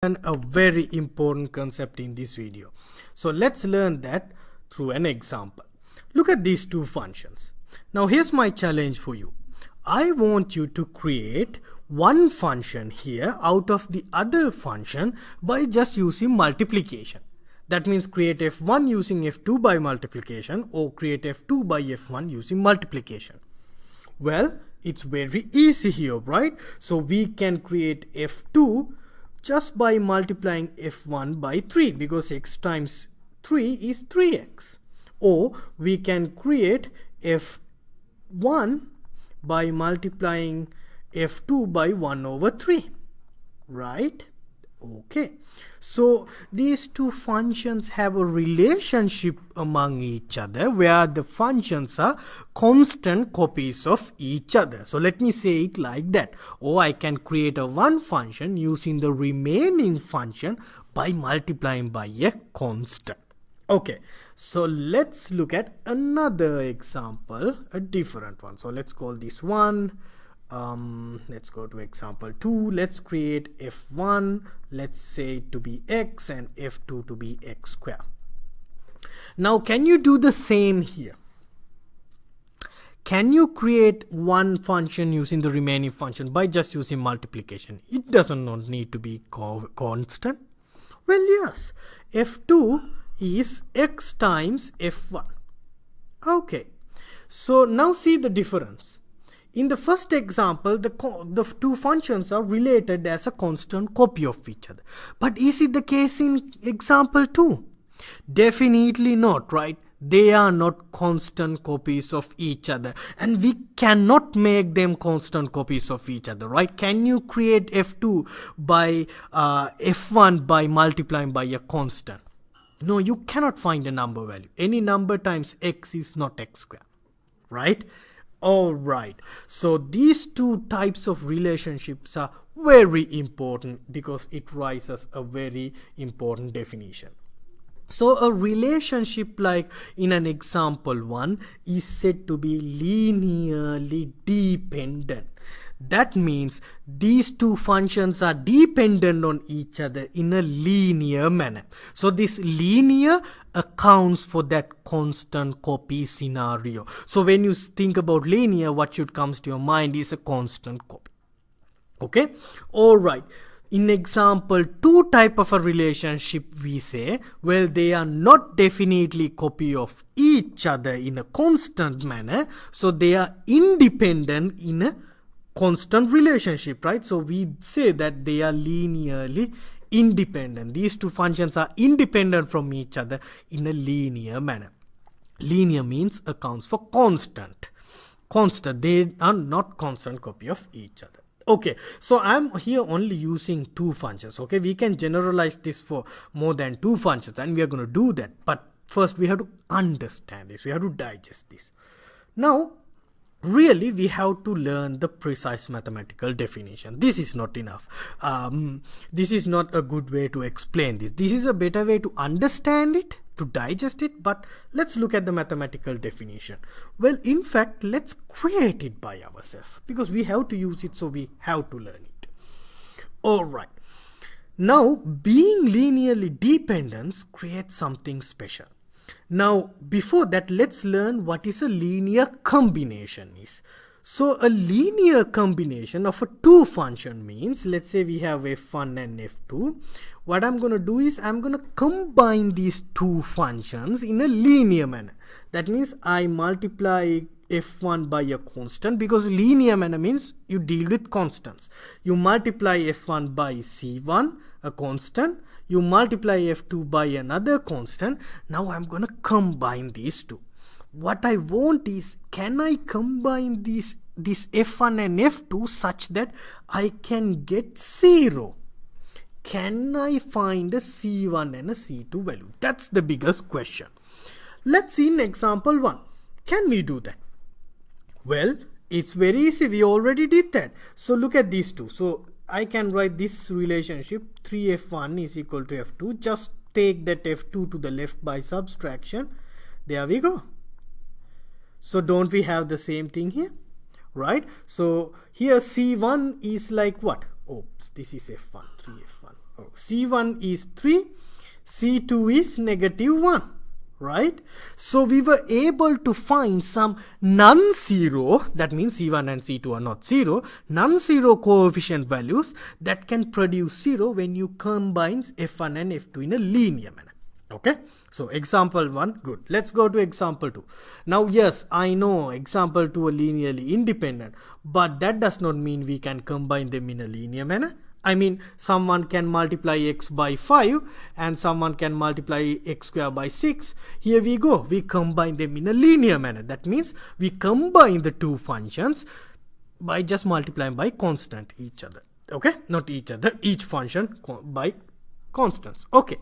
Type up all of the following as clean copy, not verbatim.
And a very important concept in this video. So let's learn that through an example. Look at these two functions. Now here's my challenge for you. I want you to create one function here out of the other function by just using multiplication. That means create f1 using f2 by multiplication, or create f2 by f1 using multiplication. Well, it's very easy here, right? So we can create f2 just by multiplying f1 by 3, because x times 3 is 3x. Or we can create f1 by multiplying f2 by 1 over 3, right? Okay, so these two functions have a relationship among each other where the functions are constant copies of each other. So let me say it like that. Or I can create a one function using the remaining function by multiplying by a constant. Okay, so let's look at another example, a different one. So let's call this one. Let's go to example 2. Let's create f1, let's say it to be x, and f2 to be x square. Now can you do the same here? Can you create one function using the remaining function by just using multiplication? It doesn't not need to be constant. Well, yes, f2 is x times f1. Okay, so now see the difference. In the first example, the two functions are related as a constant copy of each other. But is it the case in example 2? Definitely not, right? They are not constant copies of each other, and we cannot make them constant copies of each other, right? Can you create f2 by f1 by multiplying by a constant? No, you cannot find a number value. Any number times x is not x square, right? Alright, so these two types of relationships are very important because it raises a very important definition. So a relationship like in an example 1 is said to be linearly dependent. That means these two functions are dependent on each other in a linear manner. So this linear accounts for that constant copy scenario. So when you think about linear, what should come to your mind is a constant copy. Okay, alright. In example 2 type of a relationship, we say, well, they are not definitely copy of each other in a constant manner. So they are independent in a constant relationship, right? So we say that they are linearly independent. These two functions are independent from each other in a linear manner. Linear means accounts for constant. They are not constant copy of each other. Okay, so I'm here only using two functions. Okay, we can generalize this for more than two functions, and we are going to do that. But first we have to understand this. We have to digest this. Now, really, we have to learn the precise mathematical definition. This is not enough. This is not a good way to explain this. This is a better way to understand it, to digest it. But let's look at the mathematical definition. Well, in fact, let's create it by ourselves because we have to use it, so we have to learn it. Alright. Now, being linearly dependent creates something special. Now, before that, let's learn what is a linear combination is. So, a linear combination of a two function means, let's say we have f1 and f2. What I'm going to do is, I'm going to combine these two functions in a linear manner. That means I multiply f1 by a constant, because linear manner means you deal with constants. You multiply f1 by c1, a constant. You multiply f2 by another constant. Now I'm going to combine these two. What I want is, can I combine this f1 and f2 such that I can get 0? Can I find a c1 and a c2 value? That's the biggest question. Let's see in example 1. Can we do that? Well, it's very easy. We already did that. So look at these two. So I can write this relationship 3f1 is equal to f2. Just take that f2 to the left by subtraction. There we go. So don't we have the same thing here? Right? So here c1 is like what? Oops, this is f1, 3f1. C1 is 3, C2 is -1, right? So we were able to find some non-zero, that means C1 and C2 are not zero, non-zero coefficient values that can produce 0 when you combine F1 and F2 in a linear manner. Okay, so example 1, good. Let's go to example 2. Now yes, I know example 2 are linearly independent, but that does not mean we can combine them in a linear manner. I mean, someone can multiply x by 5 and someone can multiply x square by 6. Here we go, we combine them in a linear manner. That means we combine the two functions by just multiplying by constant each other. Okay, not each other, each function by constants. Okay.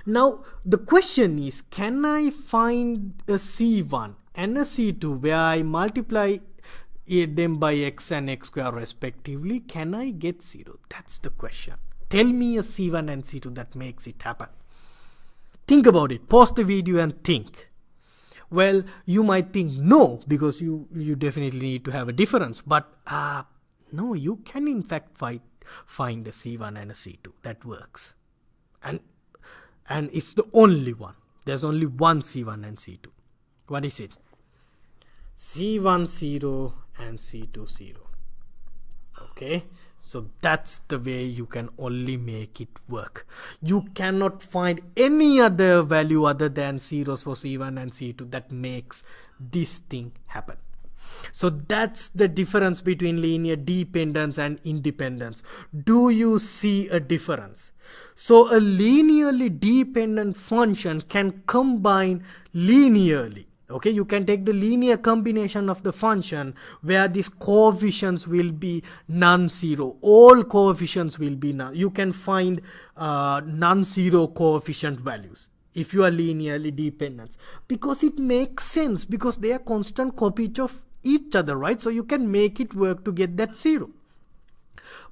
Now the question is, can I find a C1 and a C2 where I multiply them by x and x square respectively? Can I get 0? That's the question. Tell me a C1 and C2 that makes it happen. Think about it. Pause the video and think. Well, you might think no, because you definitely need to have a difference. But no, you can in fact find a C1 and a C2 that works. And it's the only one. There's only one C1 and C2. What is it? C1 0 and C2 0. Okay, so that's the way you can only make it work. You cannot find any other value other than zeros for C1 and C2 that makes this thing happen. So that's the difference between linear dependence and independence. Do you see a difference? So a linearly dependent function can combine linearly. Okay, you can take the linear combination of the function where these coefficients will be non-zero. All coefficients will be you can find non-zero coefficient values if you are linearly dependent, because it makes sense, because they are constant copies of each other, right? So you can make it work to get that 0.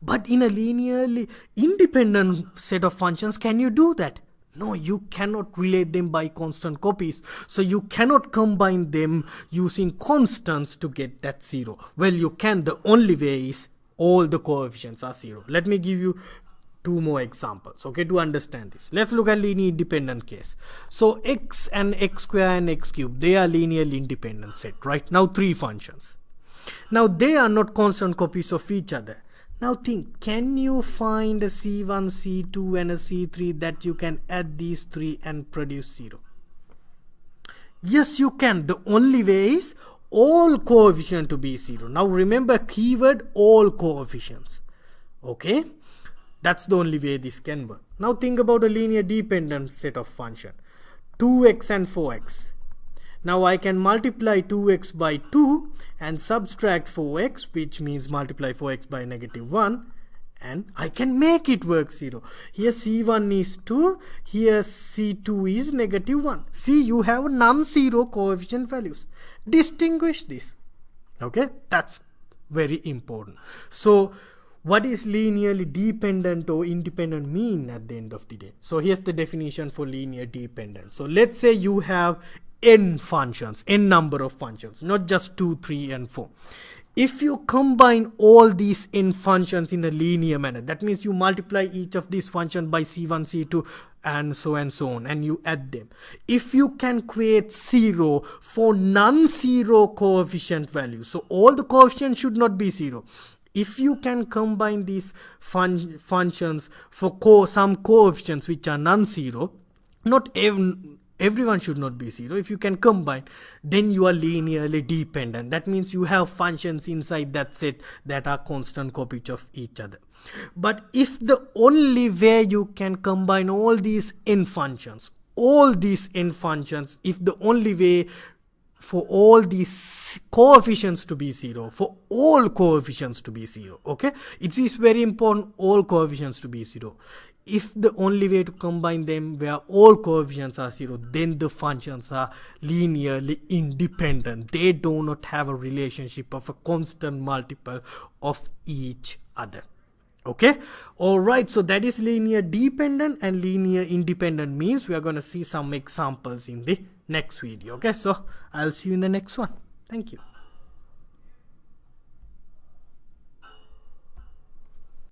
But in a linearly independent set of functions, can you do that? No, you cannot relate them by constant copies. So you cannot combine them using constants to get that 0. Well, you can. The only way is all the coefficients are 0. Let me give you 2 more examples, okay, to understand this. Let's look at linear independent case. So x and x square and x cube, they are linearly independent set, right? Now 3 functions. Now they are not constant copies of each other. Now think, can you find a C1, C2 and a C3 that you can add these 3 and produce 0? Yes, you can. The only way is all coefficients to be 0. Now remember keyword all coefficients. Okay, that's the only way this can work. Now think about a linear dependent set of function, 2x and 4x. Now I can multiply 2x by 2 and subtract 4x, which means multiply 4x by -1, and I can make it work 0. Here C1 is 2, here C2 is -1. See, you have non-zero coefficient values. Distinguish this. Okay, that's very important. So what is linearly dependent or independent mean at the end of the day? So here's the definition for linear dependence. So let's say you have n functions, n number of functions, not just 2, 3 and 4. If you combine all these n functions in a linear manner, that means you multiply each of these functions by C1, C2 and so on, and you add them. If you can create 0 for non-zero coefficient values, so all the coefficients should not be 0. If you can combine these functions for some coefficients which are non-zero, not everyone should not be 0. If you can combine, then you are linearly dependent. That means you have functions inside that set that are constant copies of each other. But if the only way you can combine all these n functions, if the only way for all these coefficients to be 0, for all coefficients to be 0, okay, it is very important all coefficients to be 0. If the only way to combine them where all coefficients are 0, then the functions are linearly independent. They do not have a relationship of a constant multiple of each other. Okay, alright, so that is linear dependent and linear independent means. We are going to see some examples in the next video. Okay, so I'll see you in the next one. Thank you.